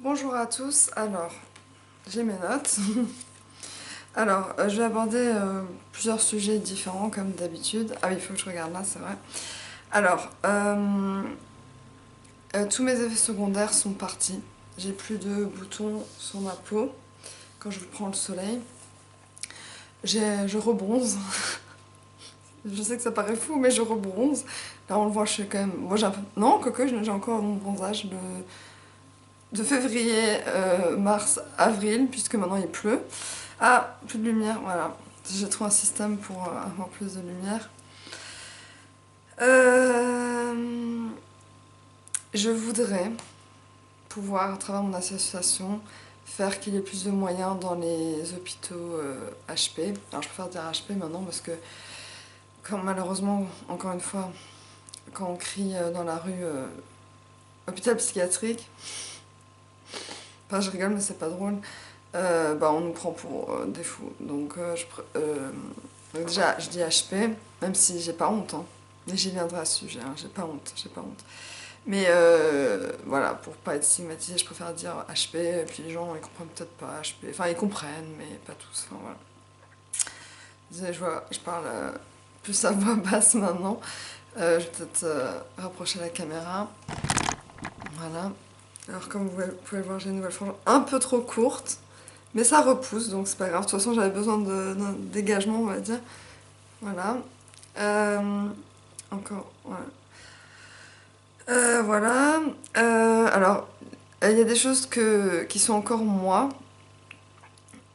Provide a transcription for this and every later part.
Bonjour à tous, alors j'ai mes notes. Alors je vais aborder plusieurs sujets différents comme d'habitude. Ah oui, il faut que je regarde là, c'est vrai. Alors, tous mes effets secondaires sont partis. J'ai plus de boutons sur ma peau quand je prends le soleil. Je rebronze. Je sais que ça paraît fou, mais je rebronze. Là on le voit, je suis quand même... Moi j'ai un peu... Non, quoique j'ai encore mon bronzage de février, mars, avril, puisque maintenant il pleut. Ah, plus de lumière, voilà. J'ai trouvé un système pour avoir plus de lumière. Je voudrais pouvoir, à travers mon association, faire qu'il y ait plus de moyens dans les hôpitaux HP. Alors je préfère dire HP maintenant parce que, quand malheureusement, encore une fois, quand on crie dans la rue hôpital psychiatrique, enfin je rigole mais c'est pas drôle, bah, on nous prend pour des fous. Donc, donc déjà, je dis HP, même si j'ai pas honte, hein. Mais j'y viendrai à ce sujet, hein. J'ai pas honte, j'ai pas honte. Mais voilà, pour pas être stigmatisée, je préfère dire HP, et puis les gens, ils comprennent peut-être pas HP. Enfin, ils comprennent, mais pas tous, enfin voilà. Désolée, je parle plus à voix basse maintenant. Je vais peut-être rapprocher la caméra. Voilà. Alors comme vous pouvez le voir, j'ai une nouvelle frange un peu trop courte. Mais ça repousse, donc c'est pas grave. De toute façon, j'avais besoin d'un dégagement, on va dire. Voilà. Encore, voilà. Voilà. Alors, il y a des choses qui sont encore moi,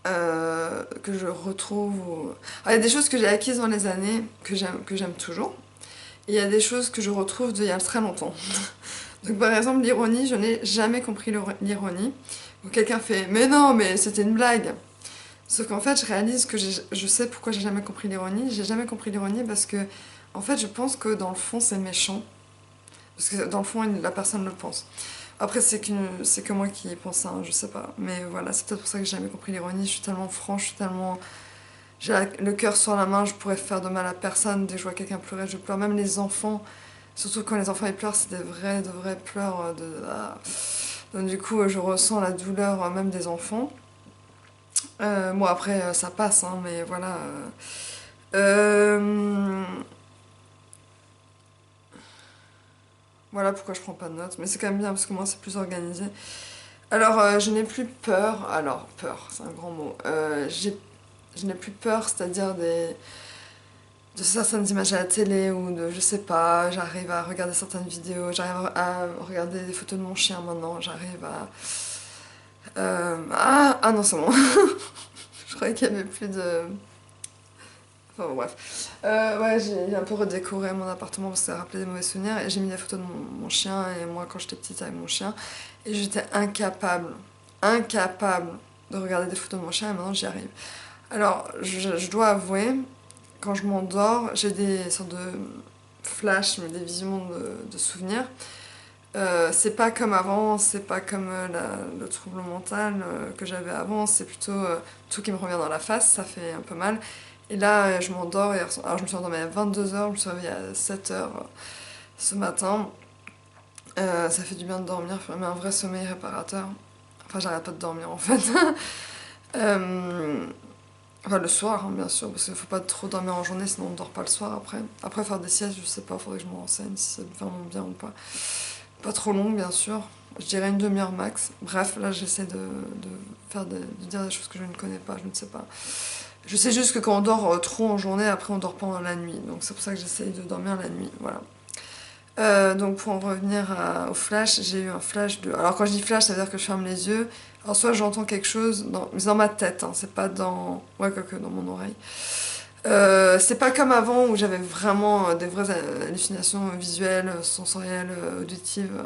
que je retrouve. Alors, il y a des choses que j'ai acquises dans les années, que j'aime toujours. Et il y a des choses que je retrouve d'il y a très longtemps. Donc, par exemple, l'ironie, je n'ai jamais compris l'ironie. Où quelqu'un fait « Mais non, mais c'était une blague !» Sauf qu'en fait, je réalise que je sais pourquoi j'ai jamais compris l'ironie. J'ai jamais compris l'ironie parce que, en fait, je pense que dans le fond, c'est méchant. Parce que dans le fond, la personne le pense. Après, c'est que moi qui pense ça, hein, je sais pas. Mais voilà, c'est peut-être pour ça que j'ai jamais compris l'ironie. Je suis tellement franche, je suis tellement... J'ai le cœur sur la main, je pourrais faire de mal à personne. Dès que je vois quelqu'un pleurer, je pleure. Même les enfants, surtout quand les enfants ils pleurent, c'est de vrais pleurs. Donc du coup, je ressens la douleur même des enfants. Bon, après, ça passe, hein, mais voilà. Voilà pourquoi je prends pas de notes, mais c'est quand même bien parce que moi c'est plus organisé. Alors, je n'ai plus peur. Alors, peur, c'est un grand mot. Je n'ai plus peur, c'est-à-dire de certaines images à la télé ou de, je sais pas, j'arrive à regarder certaines vidéos, j'arrive à regarder des photos de mon chien maintenant, j'arrive à... ah non, c'est bon. Je croyais qu'il y avait plus de... Enfin bon, bref. Ouais, j'ai un peu redécoré mon appartement parce que ça rappelait des mauvais souvenirs et j'ai mis des photos de mon chien et moi quand j'étais petite avec mon chien. Et j'étais incapable de regarder des photos de mon chien et maintenant j'y arrive. Alors, je dois avouer, quand je m'endors, j'ai des sortes de flashs, mais des visions de souvenirs. C'est pas comme avant, c'est pas comme le trouble mental que j'avais avant, c'est plutôt tout qui me revient dans la face, ça fait un peu mal. Et là, je m'endors, alors je me suis endormie à 22h, je me suis réveillée à 7h ce matin. Ça fait du bien de dormir, mais un vrai sommeil réparateur. Enfin, j'arrête pas de dormir en fait. Enfin, le soir, hein, bien sûr, parce qu'il faut pas trop dormir en journée, sinon on ne dort pas le soir après. Après, faire des siestes, je sais pas, faudrait que je me renseigne si c'est vraiment bien ou pas. Pas trop long, bien sûr. Je dirais une demi-heure max. Bref, là, j'essaie de dire des choses que je ne connais pas, je ne sais pas. Je sais juste que quand on dort trop en journée, après on dort pendant la nuit. Donc c'est pour ça que j'essaye de dormir la nuit, voilà. Donc pour en revenir au flash, j'ai eu un flash de... Alors quand je dis flash, ça veut dire que je ferme les yeux. Alors soit j'entends quelque chose, mais c'est dans ma tête, hein, c'est pas dans... Ouais, quoique dans mon oreille. C'est pas comme avant où j'avais vraiment des vraies hallucinations visuelles, sensorielles, auditives.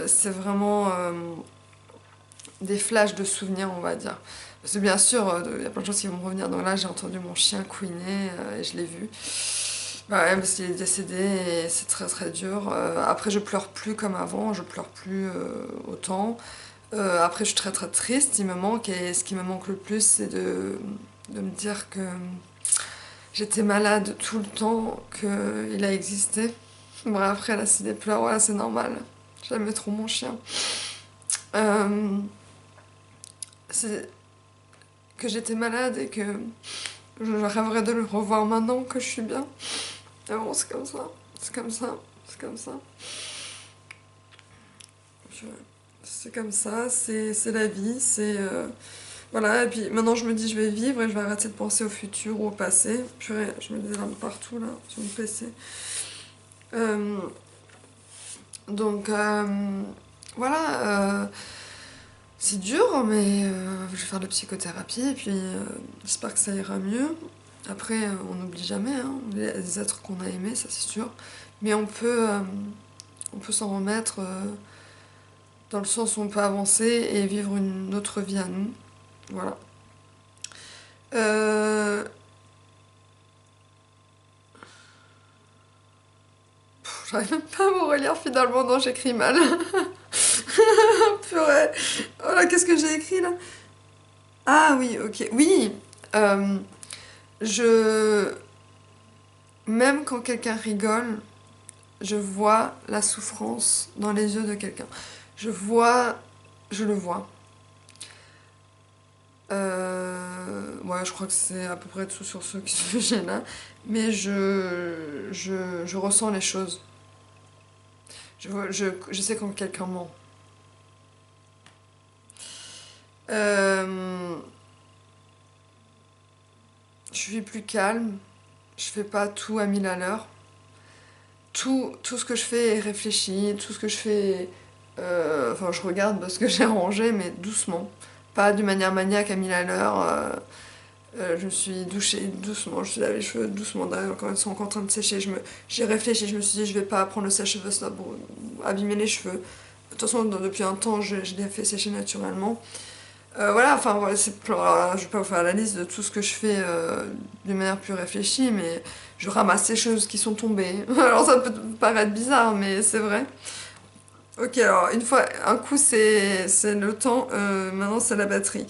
C'est vraiment des flashs de souvenirs, on va dire. Parce que bien sûr, il y a plein de choses qui vont me revenir. Donc là, j'ai entendu mon chien couiner et je l'ai vu. Bah ouais, parce qu'il est décédé et c'est très très dur. Après, je pleure plus comme avant, je pleure plus autant. Après, je suis très très triste, il me manque. Et ce qui me manque le plus, c'est de me dire que j'étais malade tout le temps, qu'il a existé. Bon, après, là, c'est des pleurs, voilà, c'est normal. J'aimais trop mon chien. Euh, c'est que j'étais malade et que je rêverais de le revoir maintenant que je suis bien. Mais bon, c'est comme ça, c'est comme ça, c'est comme ça. C'est comme ça, c'est la vie, c'est... voilà, et puis maintenant je me dis je vais vivre et je vais arrêter de penser au futur ou au passé. Purée, je me dis là partout là, sur mon PC. Euh, donc voilà, c'est dur, mais je vais faire de la psychothérapie et puis j'espère que ça ira mieux. Après, on n'oublie jamais hein, les êtres qu'on a aimés, ça c'est sûr. Mais on peut s'en remettre dans le sens où on peut avancer et vivre une autre vie à nous. Voilà. Euh, J'arrive même pas à me relire finalement, non, j'écris mal. Purée. Oh là, qu'est-ce que j'ai écrit là? Ah oui, ok. Oui, euh, je... Même quand quelqu'un rigole, je vois la souffrance dans les yeux de quelqu'un. Je vois... Je le vois. Ouais, je crois que c'est à peu près tout sur ce sujet-là. Mais je ressens les choses. Je sais quand quelqu'un ment. Euh, je suis plus calme. Je fais pas tout à 1000 à l'heure. Tout ce que je fais est réfléchi. Tout ce que je fais... enfin, je regarde parce que j'ai rangé, mais doucement. Pas d'une manière maniaque à 1000 à l'heure. Je me suis douchée doucement, je suis lavé les cheveux doucement. D'ailleurs, quand ils sont encore en train de sécher, j'ai réfléchi, je me suis dit, je vais pas prendre le sèche-cheveux ça pour abîmer les cheveux. De toute façon, depuis un temps, je l'ai fait sécher naturellement. Voilà, enfin, voilà, alors, je vais pas vous faire la liste de tout ce que je fais d'une manière plus réfléchie, mais je ramasse les choses qui sont tombées. Alors, ça peut paraître bizarre, mais c'est vrai. Ok, alors, une fois, un coup, c'est le temps, maintenant, c'est la batterie.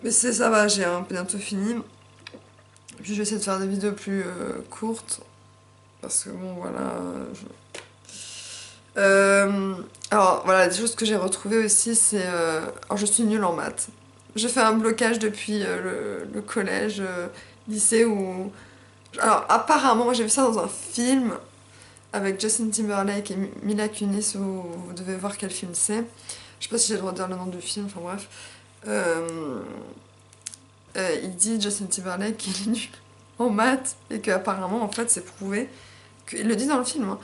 Mais ça va, j'ai bientôt fini. Puis je vais essayer de faire des vidéos plus courtes. Parce que bon, voilà. Euh, alors voilà, des choses que j'ai retrouvées aussi, c'est... alors je suis nulle en maths. J'ai fait un blocage depuis le collège, lycée où... Alors apparemment, j'ai vu ça dans un film avec Justin Timberlake et Mila Kunis où vous devez voir quel film c'est. Je sais pas si j'ai le droit de dire le nom du film, enfin bref. Euh, il dit, Justin Timberlake, qu'il est nul en maths et qu'apparemment, en fait, c'est prouvé. Il le dit dans le film, hein,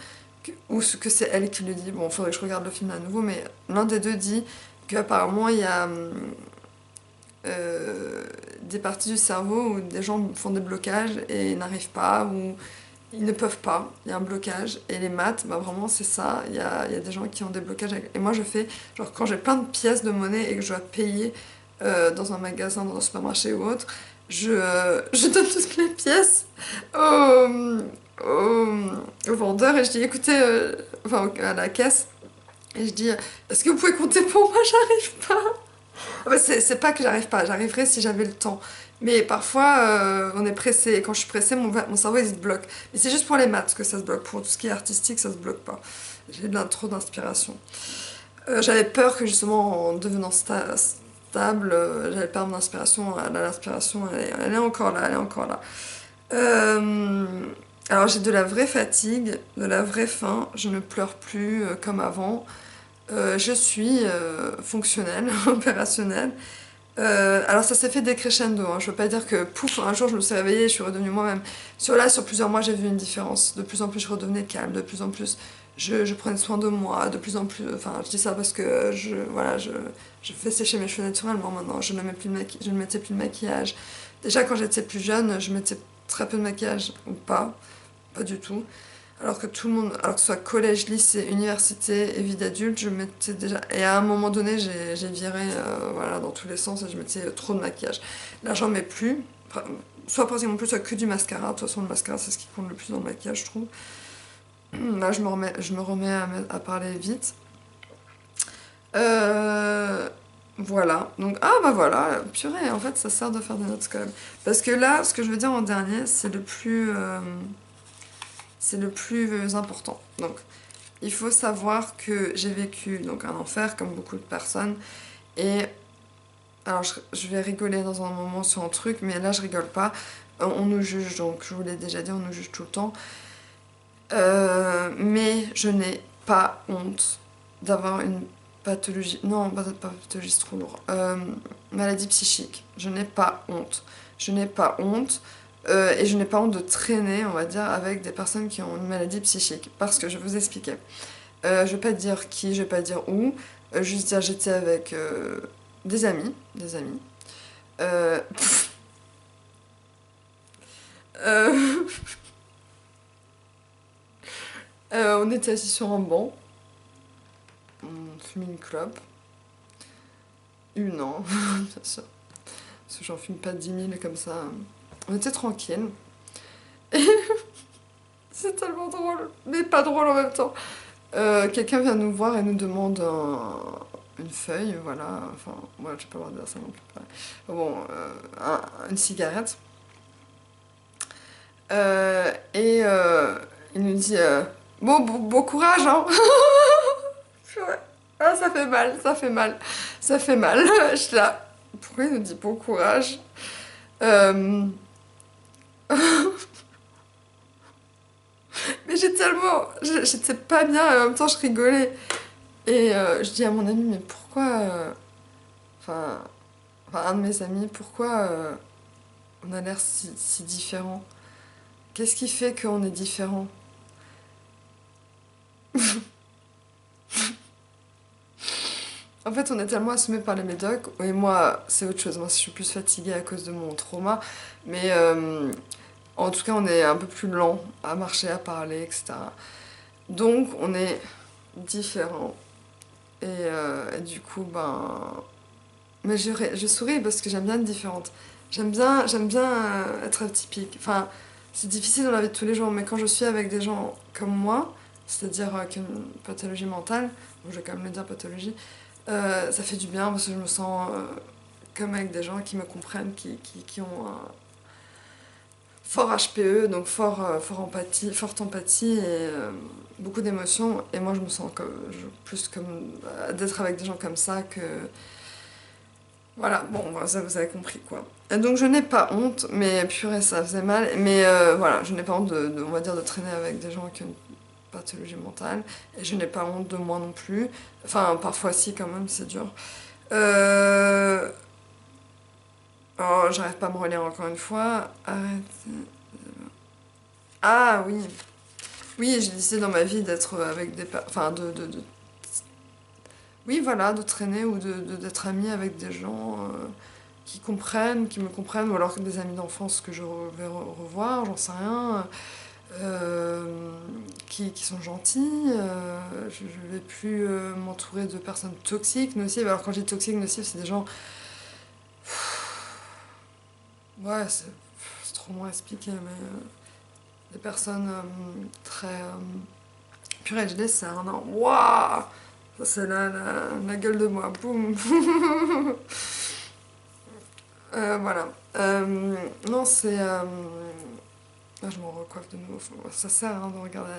ou que c'est elle qui le dit. Bon, il faudrait que je regarde le film à nouveau, mais l'un des deux dit qu'apparemment, il y a des parties du cerveau où des gens font des blocages et n'arrivent pas, ou ils ne peuvent pas, il y a un blocage. Et les maths, bah vraiment, c'est ça. Il y a des gens qui ont des blocages. Et moi, je fais, genre, quand j'ai plein de pièces de monnaie et que je dois payer dans un magasin, dans un supermarché ou autre, je donne toutes les pièces au, au vendeur et je dis, écoutez, enfin, à la caisse, et je dis, est-ce que vous pouvez compter pour moi? J'arrive pas. Ah bah, c'est pas que j'arrive pas, j'arriverai si j'avais le temps. Mais parfois, on est pressé. Et quand je suis pressée, mon cerveau il se bloque. Mais c'est juste pour les maths que ça se bloque. Pour tout ce qui est artistique, ça se bloque pas. J'ai trop d'inspiration. J'avais peur que justement, en devenant stable, j'allais perdre mon inspiration. L'inspiration, elle est encore là, elle est encore là. Euh, alors j'ai de la vraie fatigue, de la vraie faim. Je ne pleure plus comme avant. Je suis fonctionnelle, opérationnelle. Alors ça s'est fait décrescendo, hein. Je veux pas dire que pouf, un jour je me suis réveillée et je suis redevenue moi-même. Sur plusieurs mois j'ai vu une différence. De plus en plus je redevenais calme, de plus en plus je prenais soin de moi, de plus en plus... Enfin je dis ça parce que voilà, je fais sécher mes cheveux naturellement maintenant, je ne mettais plus de maquillage. Déjà quand j'étais plus jeune, je mettais très peu de maquillage, ou pas du tout. Alors que tout le monde, alors que ce soit collège, lycée, université et vie d'adulte, je mettais déjà. Et à un moment donné, j'ai viré voilà, dans tous les sens et je mettais trop de maquillage. Là, j'en mets plus. Enfin, soit pratiquement plus, soit que du mascara. De toute façon, le mascara, c'est ce qui compte le plus dans le maquillage, je trouve. Là, je me remets à parler vite. Euh, voilà. Donc, ah bah voilà, purée, en fait, ça sert de faire des notes quand même. Parce que là, ce que je veux dire en dernier, c'est le plus important. Donc, il faut savoir que j'ai vécu donc un enfer comme beaucoup de personnes et alors je vais rigoler dans un moment sur un truc mais là je rigole pas. On nous juge donc je vous l'ai déjà dit on nous juge tout le temps. Mais je n'ai pas honte d'avoir une pathologie, non pas pathologie c'est trop lourd, maladie psychique. Je n'ai pas honte. Je n'ai pas honte. Et je n'ai pas honte de traîner, on va dire, avec des personnes qui ont une maladie psychique. Parce que je vais vous expliquer. Je vais pas dire qui, je vais pas dire où. Juste dire j'étais avec des amis. Des amis. Euh, euh, on était assis sur un banc. On fumait une clope. Une, an, bien sûr. Parce que j'en fume pas 10 000 comme ça. On était tranquille. Et c'est tellement drôle, mais pas drôle en même temps. Quelqu'un vient nous voir et nous demande une feuille, voilà. Enfin, moi, j'ai pas le droit de dire ça non plus. Bon, une cigarette. Et il nous dit bon courage, hein. Ouais. Ah, ça fait mal, ça fait mal, ça fait mal. Je suis là. Pourquoi il nous dit bon courage? Euh, Mais j'ai tellement. J'étais pas bien et en même temps je rigolais. Et je dis à mon ami, mais pourquoi. Enfin, un de mes amis, pourquoi on a l'air si différents? Qu'est-ce qui fait qu'on est différents? En fait, on est tellement assumé par les médocs, et moi, c'est autre chose. Moi, je suis plus fatiguée à cause de mon trauma, mais en tout cas, on est un peu plus lent à marcher, à parler, etc. Donc, on est différents. Et du coup, ben. Mais je souris parce que j'aime bien être différente. J'aime bien être atypique. Enfin, c'est difficile dans la vie de tous les jours, mais quand je suis avec des gens comme moi, c'est-à-dire qui ont une pathologie mentale, bon, je vais quand même le dire pathologie, ça fait du bien parce que je me sens comme avec des gens qui me comprennent, qui ont un fort HPE, donc forte empathie et beaucoup d'émotions. Et moi, je me sens plus comme d'être avec des gens comme ça que. Voilà, bon, ça vous avez compris quoi. Et donc je n'ai pas honte, mais purée, ça faisait mal. Mais voilà, je n'ai pas honte on va dire, de traîner avec des gens qui ont une pathologie mentale. Et je n'ai pas honte de moi non plus. Enfin, parfois si, quand même, c'est dur. Euh... Oh, j'arrive pas à me relire encore une fois. Arrête. Ah oui. Oui, j'ai décidé dans ma vie d'être avec des... Enfin, oui, voilà, de traîner ou d'être amie avec des gens qui comprennent, qui me comprennent, ou alors des amis d'enfance que je vais revoir, j'en sais rien, qui sont gentils. Je ne vais plus m'entourer de personnes toxiques, nocives. Alors quand je dis toxiques, nocives, c'est des gens... Ouais, c'est trop long à expliquer, mais des personnes très... Purée, je laisse, c'est un an. Waouh! Ça, c'est la gueule de moi. Boum! Voilà. Non, c'est... Ah, je m'en recoiffe de nouveau. Ça sert hein, de regarder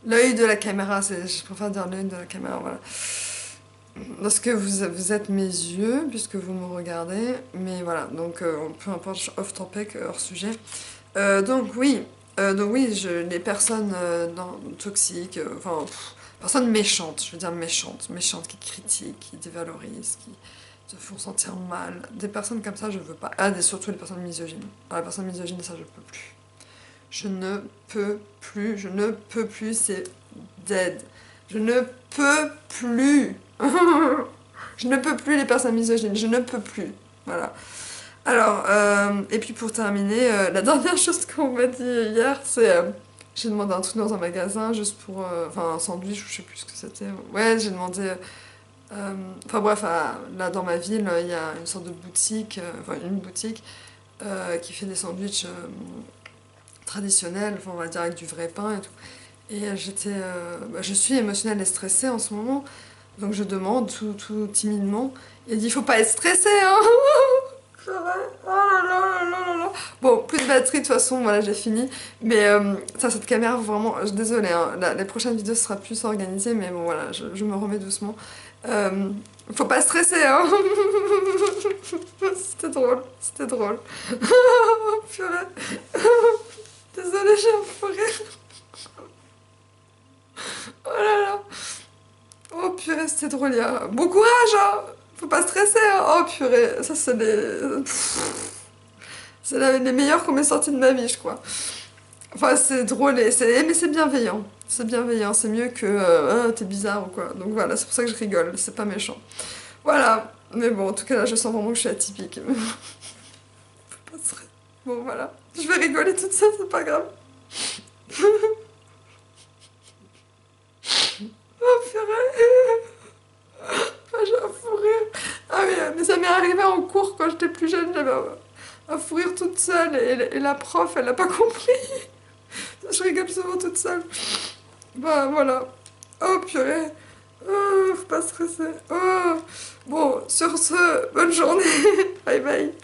l'œil de la caméra. Je préfère dire l'œil de la caméra, voilà. Parce que vous êtes mes yeux, puisque vous me regardez. Mais voilà, donc peu importe, off topic, hors sujet. Les personnes toxiques, personnes méchantes, je veux dire méchantes qui critiquent, qui dévalorisent, qui te font sentir mal. Des personnes comme ça, je veux pas. Ah, surtout les personnes misogynes. Alors, les personnes misogynes, ça, je peux plus. Je ne peux plus, c'est dead. Je ne peux plus. Je ne peux plus les personnes misogynes, je ne peux plus. Voilà. Alors, et puis pour terminer, la dernière chose qu'on m'a dit hier, c'est... j'ai demandé un truc dans un magasin, juste pour... Enfin, un sandwich, ou je sais plus ce que c'était. Ouais, j'ai demandé... Enfin bref, là dans ma ville, il y a une sorte de boutique, enfin une boutique, qui fait des sandwichs traditionnels, enfin, on va dire avec du vrai pain et tout. Et je suis émotionnelle et stressée en ce moment, donc je demande tout timidement. Il dit, faut pas être stressé, hein. Purée. Oh là là là là là là. Bon, plus de batterie, de toute façon, voilà, j'ai fini. Mais ça, cette caméra, vraiment, désolée, hein, les prochaines vidéos, ce sera plus organisé, mais bon, voilà, je me remets doucement. Euh, Faut pas stresser, hein. C'était drôle, c'était drôle. Oh, purée. Désolée, j'ai un fou rire. Oh là là. Oh purée, c'était drôle, bon courage, hein. Faut pas stresser, hein. Oh purée, ça c'est c'est les meilleurs qu'on m'ait sorti de ma vie, je crois. Enfin, c'est drôle, mais c'est bienveillant. C'est bienveillant, c'est mieux que ah, t'es bizarre ou quoi. Donc voilà, c'est pour ça que je rigole, c'est pas méchant. Voilà, mais bon, en tout cas là, je sens vraiment que je suis atypique. Faut pas stresser. Bon voilà, je vais rigoler toute seule, c'est pas grave. Oh purée. Ah, j'ai un fou rire. Ah mais ça m'est arrivé en cours quand j'étais plus jeune, j'avais un fou rire toute seule et la prof, elle a pas compris. Je rigole souvent toute seule. Bah voilà. Oh purée. Oh, faut pas stresser. Oh. Bon, sur ce, bonne journée. Bye bye.